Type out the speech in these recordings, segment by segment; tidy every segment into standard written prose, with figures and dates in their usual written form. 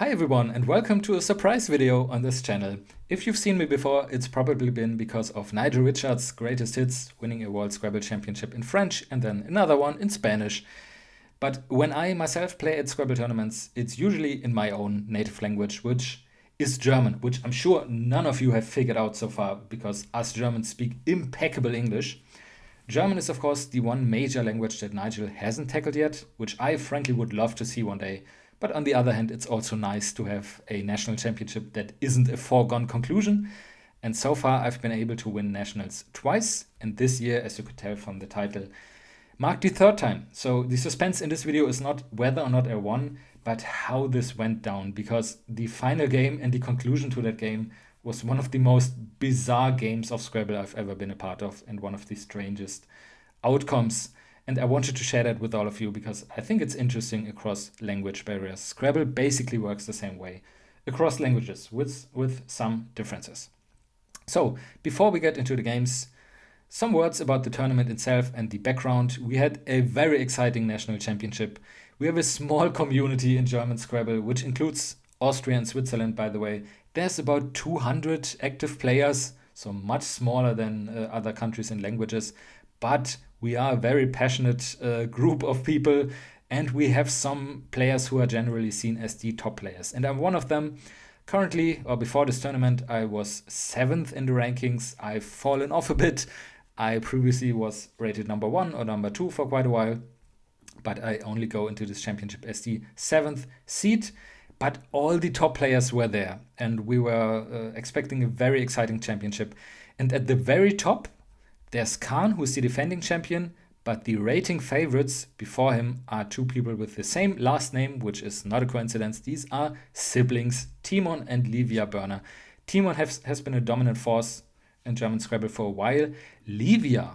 Hi everyone and welcome to a surprise video on this channel. If you've seen me before, it's probably been because of Nigel Richards' greatest hits, winning a World Scrabble Championship in French and then another one in Spanish. But when I myself play at Scrabble tournaments, it's usually in my own native language, which is German, which I'm sure none of you have figured out so far because us Germans speak impeccable English. German is of course the one major language that Nigel hasn't tackled yet, which I frankly would love to see one day. But on the other hand, it's also nice to have a national championship that isn't a foregone conclusion. And so far, I've been able to win nationals twice. And this year, as you could tell from the title, marked the third time. So the suspense in this video is not whether or not I won, but how this went down. Because the final game and the conclusion to that game was one of the most bizarre games of Scrabble I've ever been a part of, and one of the strangest outcomes. And I wanted to share that with all of you because I think it's interesting across language barriers. Scrabble basically works the same way across languages with some differences. So before we get into the games, some words about the tournament itself and the background. We had a very exciting national championship. We have a small community in German Scrabble, which includes Austria and Switzerland, by the way. There's about 200 active players, so much smaller than other countries and languages. But we are a very passionate group of people, and we have some players who are generally seen as the top players. And I'm one of them. Currently, or before this tournament, I was 7th in the rankings. I've fallen off a bit. I previously was rated number 1 or number 2 for quite a while, but I only go into this championship as the 7th seed. But all the top players were there, and we were expecting a very exciting championship. And at the very top, there's Khan, who's the defending champion, but the rating favorites before him are two people with the same last name, which is not a coincidence. These are siblings, Timon and Livia Burner. Timon has been a dominant force in German Scrabble for a while. Livia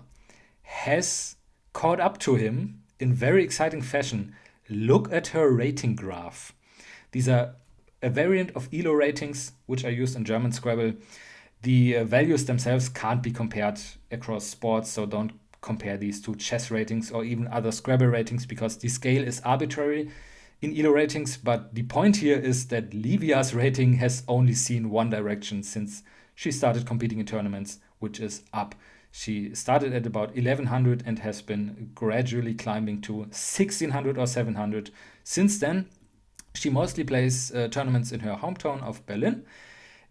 has caught up to him in very exciting fashion. Look at her rating graph. These are a variant of ELO ratings, which are used in German Scrabble. The values themselves can't be compared across sports, so don't compare these to chess ratings or even other Scrabble ratings because the scale is arbitrary in ELO ratings. But the point here is that Livia's rating has only seen one direction since she started competing in tournaments, which is up. She started at about 1100 and has been gradually climbing to 1600 or 700. Since then, she mostly plays tournaments in her hometown of Berlin.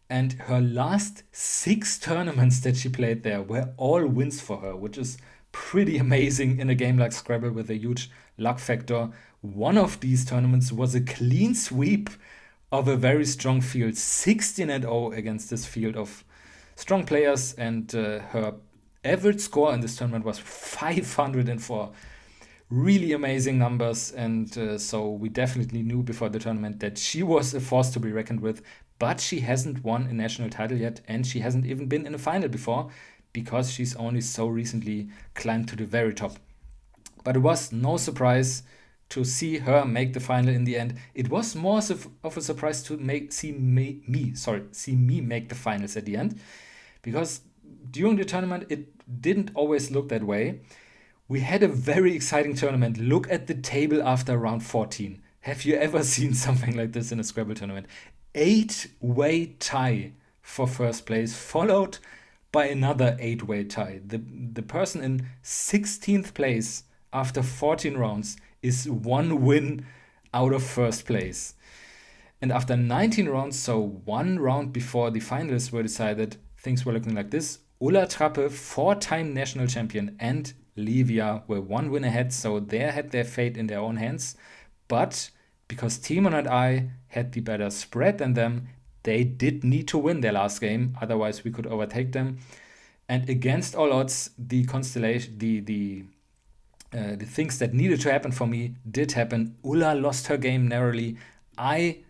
And her last 6 tournaments that she played there were all wins for her, which is pretty amazing in a game like Scrabble with a huge luck factor. One of these tournaments was a clean sweep of a very strong field, 16-0 against this field of strong players. And her average score in this tournament was 504. Really amazing numbers. And so we definitely knew before the tournament that she was a force to be reckoned with. But she hasn't won a national title yet, and she hasn't even been in a final before because she's only so recently climbed to the very top. But it was no surprise to see her make the final in the end. It was more of a surprise to see me make the finals at the end, because during the tournament it didn't always look that way. We had a very exciting tournament. Look at the table after round 14. Have you ever seen something like this in a Scrabble tournament? 8-way tie for first place, followed by another 8-way tie. The person in 16th place after 14 rounds is 1 win out of first place. And after 19 rounds, so 1 round before the finalists were decided, things were looking like this. Ulla Trappe, 4-time national champion, and Livia were 1 win ahead, so they had their fate in their own hands. But because Timon and I had the better spread than them, they did need to win their last game, otherwise we could overtake them. And against all odds, the constellation, the things that needed to happen for me did happen. Ulla lost her game narrowly. I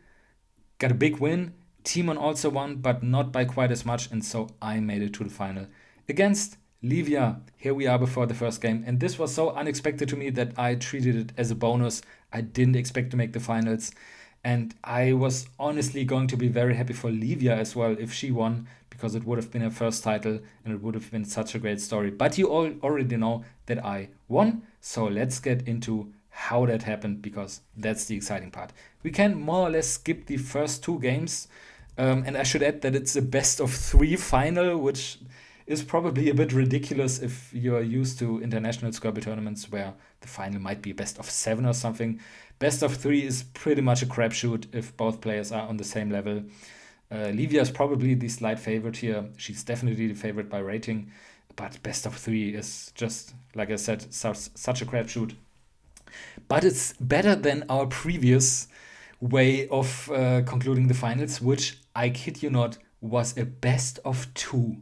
got a big win. Timon also won, but not by quite as much, and so I made it to the final against Livia. Here we are before the first game, and this was so unexpected to me that I treated it as a bonus. I didn't expect to make the finals, and I was honestly going to be very happy for Livia as well if she won, because it would have been her first title and it would have been such a great story. But you all already know that I won, so let's get into how that happened, because that's the exciting part. We can more or less skip the first 2 games. And I should add that it's a best of 3 final, which is probably a bit ridiculous if you're used to international Scrabble tournaments where the final might be best of 7 or something. Best of 3 is pretty much a crapshoot if both players are on the same level. Livia is probably the slight favorite here. She's definitely the favorite by rating. But best of 3 is just, like I said, such a crapshoot. But it's better than our previous way of concluding the finals, which, I kid you not, was a best of 2.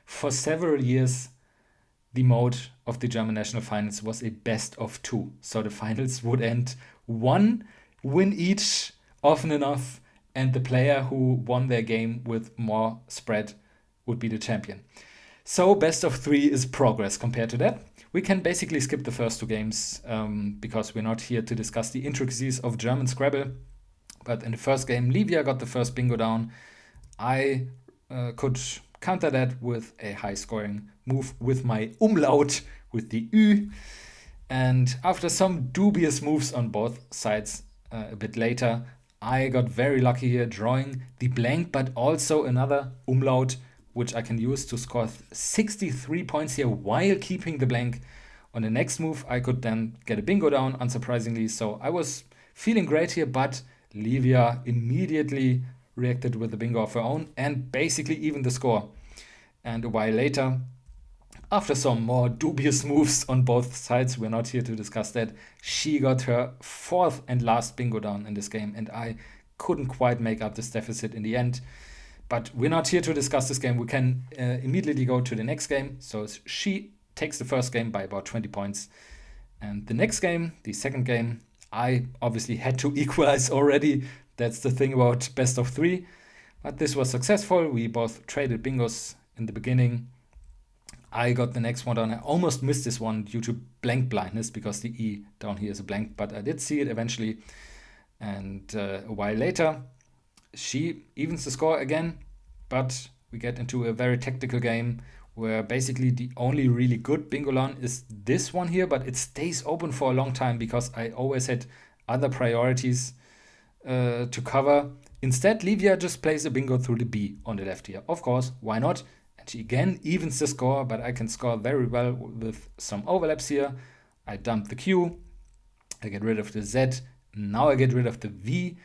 For several years, the mode of the German national finals was a best of 2. So the finals would end 1 win each, often enough, and the player who won their game with more spread would be the champion. So best of 3 is progress compared to that. We can basically skip the first 2 games because we're not here to discuss the intricacies of German Scrabble. But in the first game, Livia got the first bingo down. I could counter that with a high-scoring move with my umlaut, with the Ü. And after some dubious moves on both sides a bit later, I got very lucky here, drawing the blank, but also another umlaut, which I can use to score 63 points here while keeping the blank. On the next move, I could then get a bingo down, unsurprisingly. So I was feeling great here, but Livia immediately reacted with a bingo of her own and basically even the score. And a while later, after some more dubious moves on both sides, we're not here to discuss that, she got her 4th and last bingo down in this game, and I couldn't quite make up this deficit in the end. But we're not here to discuss this game. We can immediately go to the next game. So she takes the first game by about 20 points. And the next game, the second game, I obviously had to equalize already. That's the thing about best of 3. But this was successful. We both traded bingos in the beginning. I got the next one down. I almost missed this one due to blank blindness because the E down here is a blank. But I did see it eventually. And a while later, she evens the score again, but we get into a very tactical game where basically the only really good bingo line is this one here, but it stays open for a long time because I always had other priorities to cover. Instead, Livia just plays a bingo through the B on the left here. Of course, why not? And she again evens the score, but I can score very well with some overlaps here. I dump the Q, I get rid of the Z, now I get rid of the V.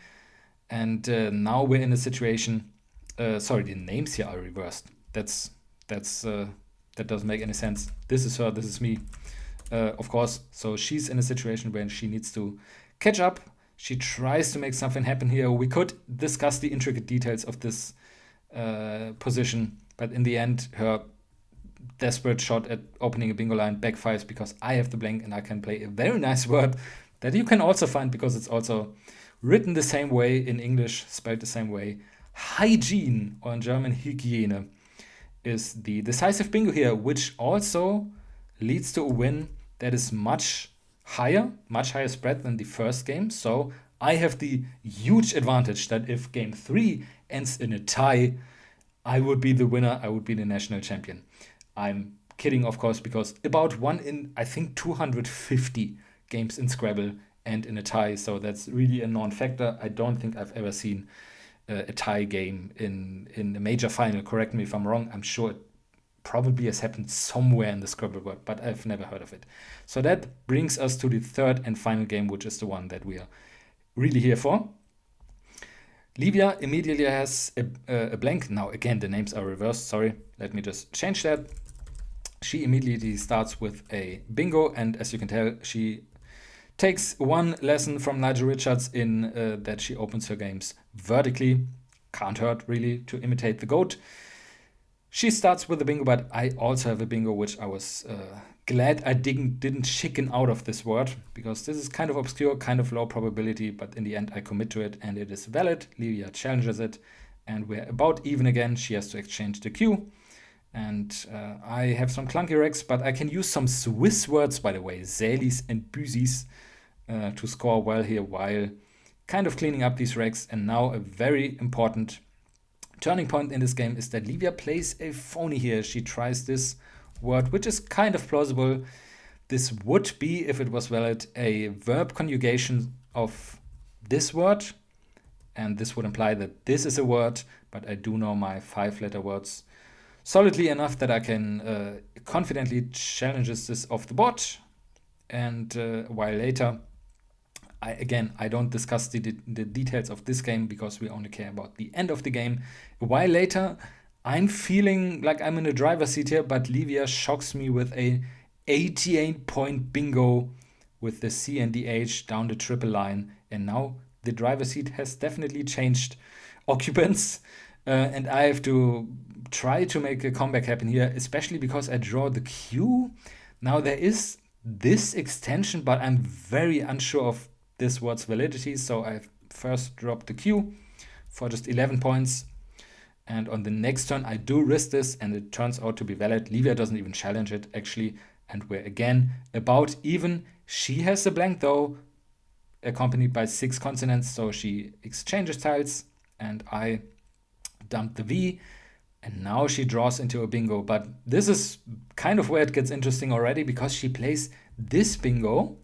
And now we're in a situation. Sorry, the names here are reversed. That doesn't make any sense. This is her, this is me, of course. So she's in a situation where she needs to catch up. She tries to make something happen here. We could discuss the intricate details of this position, but in the end, her desperate shot at opening a bingo line backfires because I have the blank and I can play a very nice word that you can also find because it's also written the same way in English, spelled the same way. Hygiene, or in German Hygiene, is the decisive bingo here, which also leads to a win that is much higher spread than the first game. So I have the huge advantage that if game 3 ends in a tie, I would be the winner, I would be the national champion. I'm kidding, of course, because about 1 in, I think, 250 games in Scrabble and in a tie, so that's really a non-factor. I don't think I've ever seen a tie game in a major final. Correct me if I'm wrong. I'm sure it probably has happened somewhere in the Scrabble world, but I've never heard of it. So that brings us to the third and final game, which is the one that we are really here for. Livia immediately has a blank. Now, again, the names are reversed. Sorry, let me just change that. She immediately starts with a bingo, and as you can tell, she takes one lesson from Nigel Richards in that she opens her games vertically. Can't hurt, really, to imitate the GOAT. She starts with a bingo, but I also have a bingo, which I was glad I didn't chicken out of this word, because this is kind of obscure, kind of low probability, but in the end I commit to it, and it is valid. Livia challenges it, and we're about even again. She has to exchange the Q. And I have some clunky regs, but I can use some Swiss words, by the way, Sälis and Büsis, to score well here while kind of cleaning up these regs. And now a very important turning point in this game is that Livia plays a phony here. She tries this word, which is kind of plausible, this would be, if it was valid, a verb conjugation of this word. And this would imply that this is a word, but I do know my 5-letter words solidly enough that I can confidently challenge this off the board. And a while later, I don't discuss the details of this game because we only care about the end of the game. A while later, I'm feeling like I'm in a driver's seat here, but Livia shocks me with a 88-point bingo with the C and the H down the triple line. And now the driver's seat has definitely changed occupants. And I have to try to make a comeback happen here, especially because I draw the Q. Now there is this extension, but I'm very unsure of this word's validity. So I first dropped the Q for just 11 points. And on the next turn, I do risk this, and it turns out to be valid. Livia doesn't even challenge it, actually. And we're again about even. She has a blank, though, accompanied by 6 consonants. So she exchanges tiles, and I dump the V. And now she draws into a bingo. But this is kind of where it gets interesting already, because she plays this bingo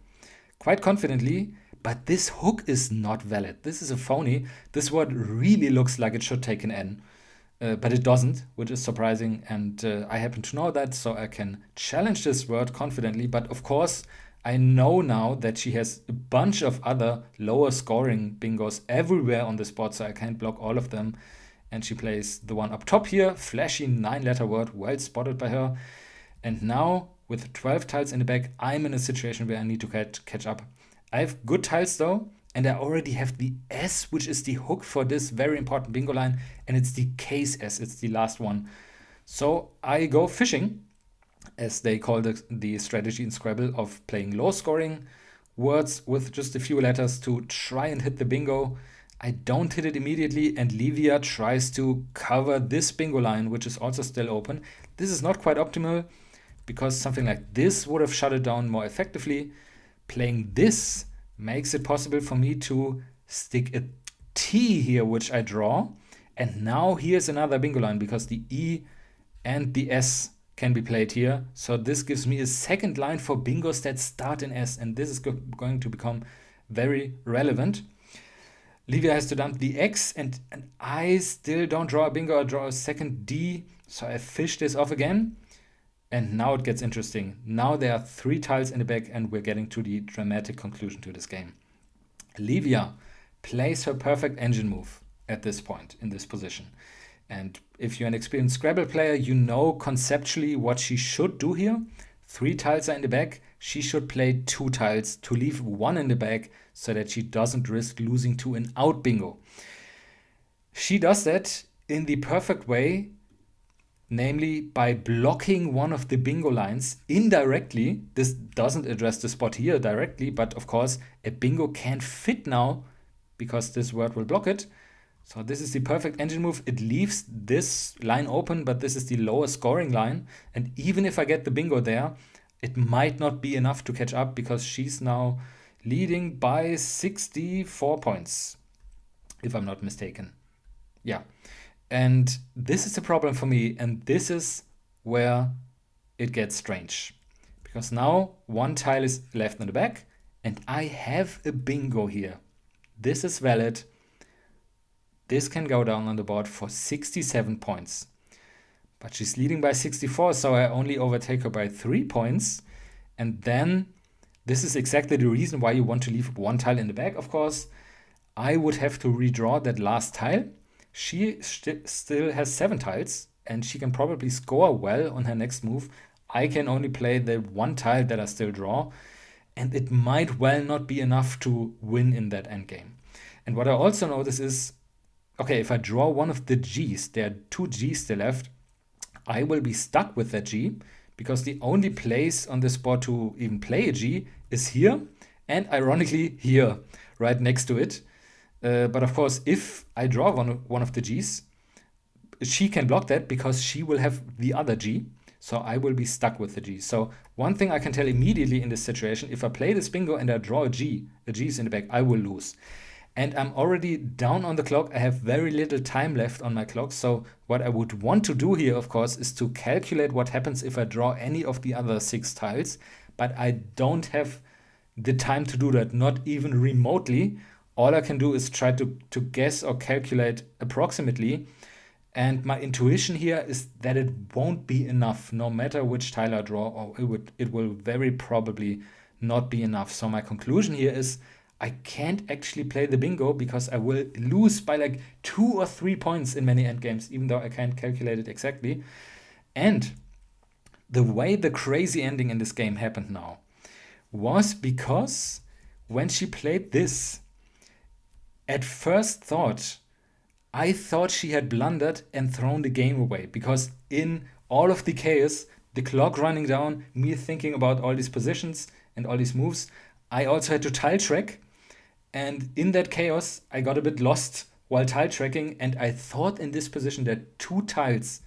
quite confidently. But this hook is not valid. This is a phony. This word really looks like it should take an N. But it doesn't, which is surprising, and I happen to know that, so I can challenge this word confidently. But of course, I know now that she has a bunch of other lower scoring bingos everywhere on this board, so I can't block all of them. And she plays the one up top here, flashy 9-letter word, well spotted by her. And now, with 12 tiles in the back, I'm in a situation where I need to catch up. I have good tiles though, and I already have the S, which is the hook for this very important bingo line, and it's the case S, it's the last one. So I go fishing, as they call the strategy in Scrabble of playing low-scoring words with just a few letters to try and hit the bingo. I don't hit it immediately, and Livia tries to cover this bingo line, which is also still open. This is not quite optimal, because something like this would have shut it down more effectively. Playing this makes it possible for me to stick a T here, which I draw. And now here's another bingo line, because the E and the S can be played here. So this gives me a second line for bingos that start in S, and this is going to become very relevant. Livia has to dump the X, and I still don't draw a bingo. I draw a second D, so I fish this off again. And now it gets interesting. Now there are 3 tiles in the back, and we're getting to the dramatic conclusion to this game. Livia plays her perfect engine move at this point, in this position. And if you're an experienced Scrabble player, you know conceptually what she should do here. 3 tiles are in the back. She should play 2 tiles to leave 1 in the back so that she doesn't risk losing to an out bingo. She does that in the perfect way, namely by blocking one of the bingo lines indirectly. This doesn't address the spot here directly, but of course a bingo can't fit now because this word will block it. So this is the perfect engine move. It leaves this line open, but this is the lower scoring line. And even if I get the bingo there, it might not be enough to catch up, because she's now leading by 64 points, if I'm not mistaken. Yeah. And this is a problem for me, and this is where it gets strange. Because now 1 tile is left in the back, and I have a bingo here. This is valid. This can go down on the board for 67 points. But she's leading by 64, so I only overtake her by 3 points. And then, this is exactly the reason why you want to leave 1 tile in the back, of course. I would have to redraw that last tile. She still has 7 tiles, and she can probably score well on her next move. I can only play the 1 tile that I still draw, and it might well not be enough to win in that endgame. And what I also notice is, okay, if I draw one of the Gs, there are 2 Gs still left, I will be stuck with that G, because the only place on this board to even play a G is here, and ironically here, right next to it. But of course, if I draw one of the Gs, she can block that because she will have the other G. So I will be stuck with the G. So one thing I can tell immediately in this situation, if I play this bingo and I draw a G is in the back, I will lose. And I'm already down on the clock. I have very little time left on my clock. So what I would want to do here, of course, is to calculate what happens if I draw any of the other 6 tiles. but I don't have the time to do that, not even remotely. All I can do is try to guess or calculate approximately. And my intuition here is that it won't be enough, no matter which tile I draw, or it will very probably not be enough. So my conclusion here is I can't actually play the bingo because I will lose by like 2 or 3 points in many endgames, even though I can't calculate it exactly. And the way the crazy ending in this game happened now was because when she played this, at first thought, I thought she had blundered and thrown the game away, because in all of the chaos, the clock running down, me thinking about all these positions and all these moves, I also had to tile track. And in that chaos, I got a bit lost while tile tracking, and I thought in this position that 2 tiles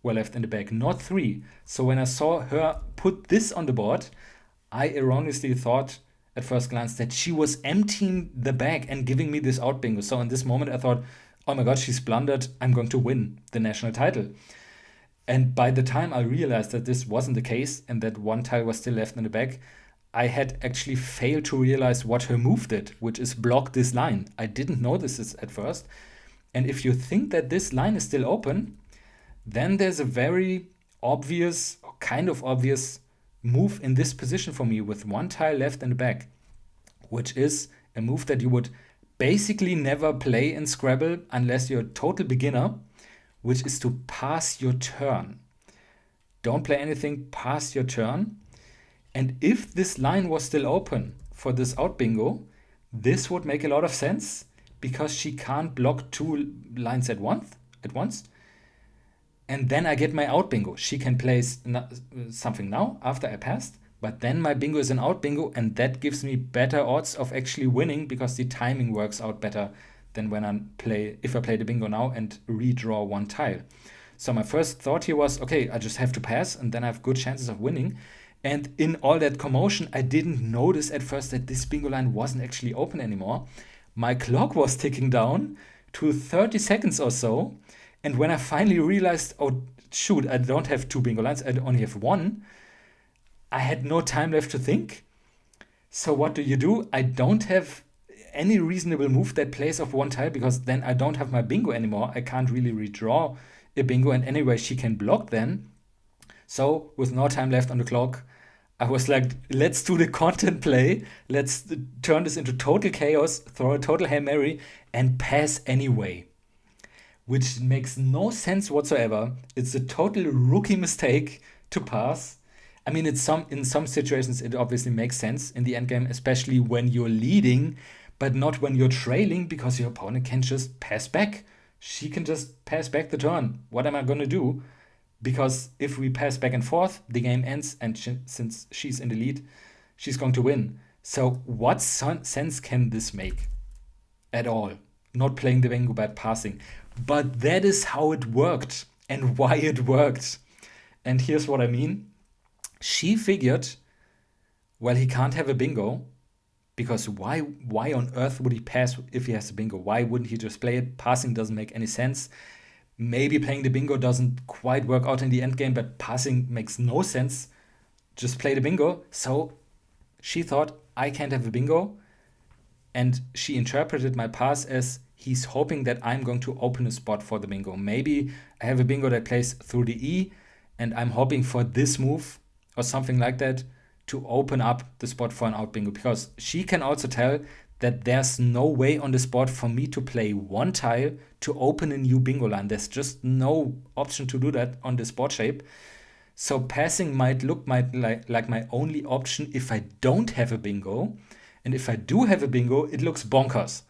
were left in the bag, not 3. So when I saw her put this on the board, I erroneously thought at first glance that she was emptying the bag and giving me this out bingo. So in this moment, I thought, oh my god, she's blundered. I'm going to win the national title. And by the time I realized that this wasn't the case and that 1 tile was still left in the bag, I had actually failed to realize what her move did, which is block this line. I didn't notice this at first. And if you think that this line is still open, then there's a very obvious, or kind of obvious, move in this position for me with 1 tile left in the bag, which is a move that you would basically never play in Scrabble unless you're a total beginner, which is to pass your turn. Don't play anything past your turn. And if this line was still open for this out bingo, this would make a lot of sense because she can't block 2 lines at once. And then I get my out bingo. She can place something now after I passed, but then my bingo is an out bingo, and that gives me better odds of actually winning because the timing works out better than if I play the bingo now and redraw 1 tile. So my first thought here was, okay, I just have to pass and then I have good chances of winning. And in all that commotion, I didn't notice at first that this bingo line wasn't actually open anymore. My clock was ticking down to 30 seconds or so. And when I finally realized, oh, shoot, I don't have 2 bingo lines, I only have 1, I had no time left to think. So what do? I don't have any reasonable move that plays off 1 tile because then I don't have my bingo anymore. I can't really redraw a bingo, and anyway, she can block then. So with no time left on the clock, I was like, let's do the content play. Let's turn this into total chaos, throw a total Hail Mary, and pass anyway. Which makes no sense whatsoever. It's a total rookie mistake to pass. I mean, in some situations, it obviously makes sense in the endgame, especially when you're leading, but not when you're trailing, because your opponent can just pass back. She can just pass back the turn. What am I going to do? Because if we pass back and forth, the game ends, and since she's in the lead, she's going to win. So what sense can this make at all? Not playing the bingo but passing. But that is how it worked and why it worked. And here's what I mean. She figured, well, he can't have a bingo because why on earth would he pass if he has a bingo? Why wouldn't he just play it? Passing doesn't make any sense. Maybe playing the bingo doesn't quite work out in the end game, but passing makes no sense. Just play the bingo. So she thought, I can't have a bingo. And she interpreted my pass as he's hoping that I'm going to open a spot for the bingo. Maybe I have a bingo that plays through the E, and I'm hoping for this move or something like that to open up the spot for an out bingo. Because she can also tell that there's no way on the board for me to play 1 tile to open a new bingo line. There's just no option to do that on this board shape. So passing might look like my only option if I don't have a bingo. And if I do have a bingo, it looks bonkers.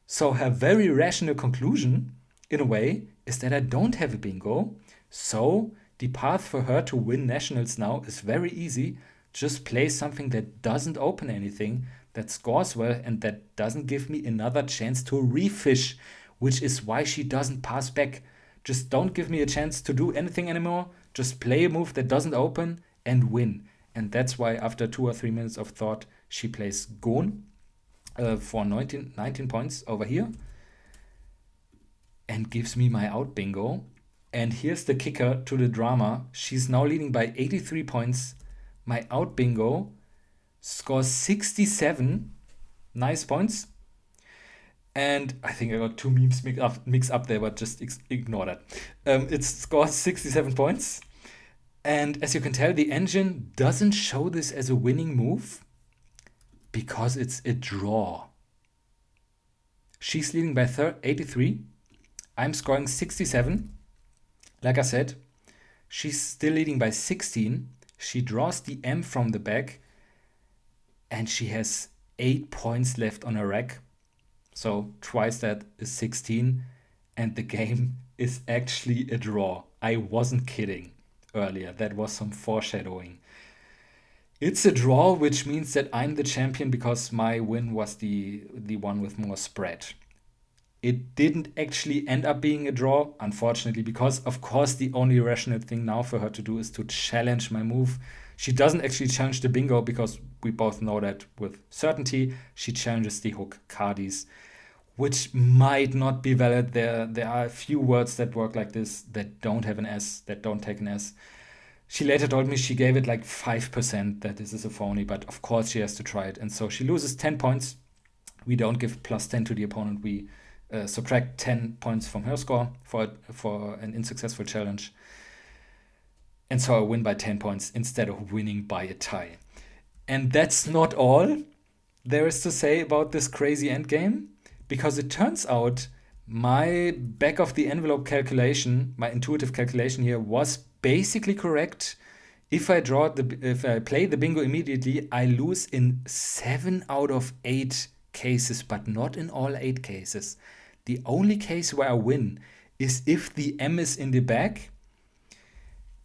So her very rational conclusion, in a way, is that I don't have a bingo. So the path for her to win nationals now is very easy. Just play something that doesn't open anything, that scores well, and that doesn't give me another chance to refish, which is why she doesn't pass back. Just don't give me a chance to do anything anymore. Just play a move that doesn't open and win. And that's why after 2 or 3 minutes of thought, she plays Gone for 19 points over here and gives me my out bingo. And here's the kicker to the drama. She's now leading by 83 points. my out bingo scores 67 nice points. And I think I got two memes mixed up there, but just ignore that. It scores 67 points. And as you can tell, the engine doesn't show this as a winning move because it's a draw. She's leading by 83. I'm scoring 67. Like I said, she's still leading by 16. She draws the M from the back. And she has 8 points left on her rack. So twice that is 16. And the game is actually a draw. I wasn't kidding earlier. That was some foreshadowing. It's a draw, which means that I'm the champion because my win was the one with more spread. It didn't actually end up being a draw, unfortunately, because, of course, the only rational thing now for her to do is to challenge my move. She doesn't actually challenge the bingo because we both know that with certainty. She challenges the hook cardis, which might not be valid. There are a few words that work like this that don't have an S, that don't take an S. She later told me she gave it like 5% that this is a phony, but of course she has to try it. And so she loses 10 points. We don't give plus 10 to the opponent. We subtract 10 points from her score for an unsuccessful challenge. And so I win by 10 points instead of winning by a tie. And that's not all there is to say about this crazy endgame, because it turns out my back of the envelope calculation, my intuitive calculation here, was basically correct. If I play the bingo immediately, I lose in 7 out of 8 cases, but not in all 8 cases. The only case where I win is if the M is in the back,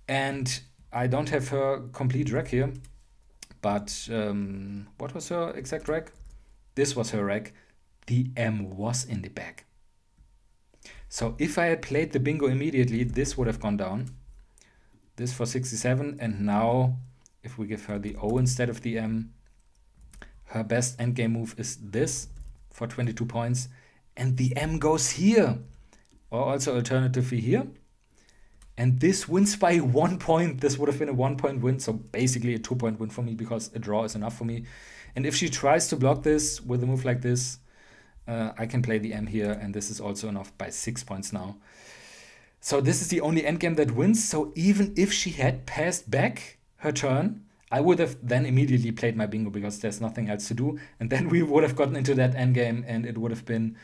and I don't have her complete rack here, but what was her exact rack? This was her rack. The M was in the back. So if I had played the bingo immediately, this would have gone down. This for 67, and now if we give her the O instead of the M, her best endgame move is this for 22 points, and the M goes here, or also alternatively here, and this wins by 1 point. This would have been a 1 point win, so basically a 2 point win for me because a draw is enough for me. And if she tries to block this with a move like this, I can play the M here, and this is also enough by 6 points now. So this is the only endgame that wins. So even if she had passed back her turn, I would have then immediately played my bingo because there's nothing else to do. And then we would have gotten into that endgame, and it would have been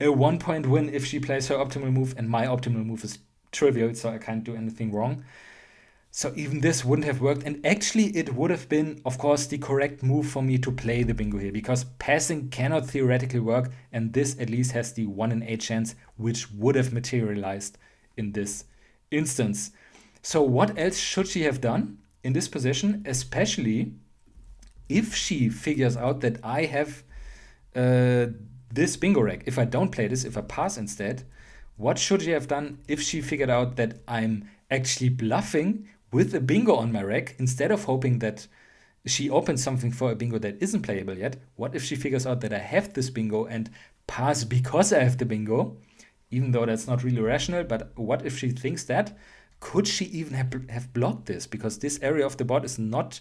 a 1 point win if she plays her optimal move, and my optimal move is trivial, so I can't do anything wrong. So even this wouldn't have worked. And actually it would have been, of course, the correct move for me to play the bingo here, because passing cannot theoretically work, and this at least has the 1 in 8 chance, which would have materialized in this instance. So what else should she have done in this position, especially if she figures out that I have this bingo rack? If I don't play this, if I pass instead, what should she have done if she figured out that I'm actually bluffing with a bingo on my rack instead of hoping that she opens something for a bingo that isn't playable yet? What if she figures out that I have this bingo and pass because I have the bingo, even though that's not really rational? But what if she thinks that? Could she even have blocked this? Because this area of the board is not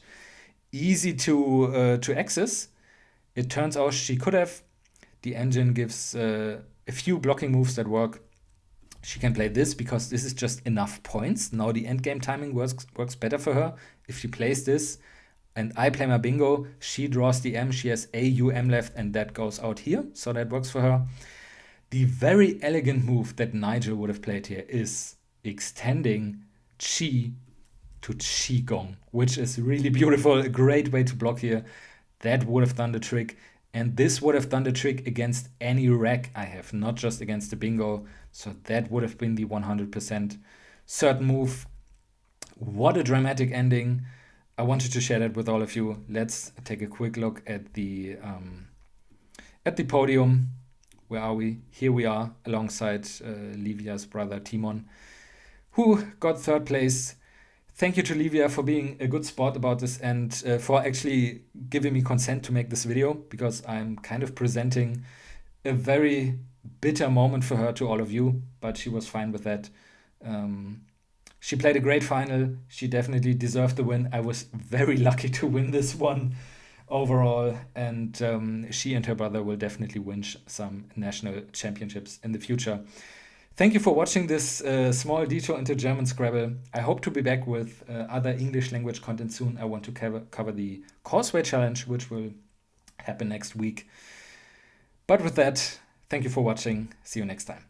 easy to access. It turns out she could have. The engine gives a few blocking moves that work. She can play this because this is just enough points. Now the endgame timing works better for her. If she plays this and I play my bingo, she draws the M. She has a UM left, and that goes out here. So that works for her. The very elegant move that Nigel would have played here is extending Chi to Qi Gong, which is really beautiful. A great way to block here. That would have done the trick. And this would have done the trick against any rack I have, not just against the bingo. So that would have been the 100% certain move. What a dramatic ending. I wanted to share that with all of you. Let's take a quick look at the podium. Where are we? Here we are alongside Livia's brother Timon, who got third place. Thank you to Livia for being a good sport about this, and for actually giving me consent to make this video, because I'm kind of presenting a very bitter moment for her to all of you, but she was fine with that. She played a great final. She definitely deserved the win. I was very lucky to win this one overall, and she and her brother will definitely win some national championships in the future. Thank you for watching this small detour into German Scrabble. I hope to be back with other English language content soon. I want to cover the Causeway Challenge, which will happen next week. But with that, thank you for watching. See you next time.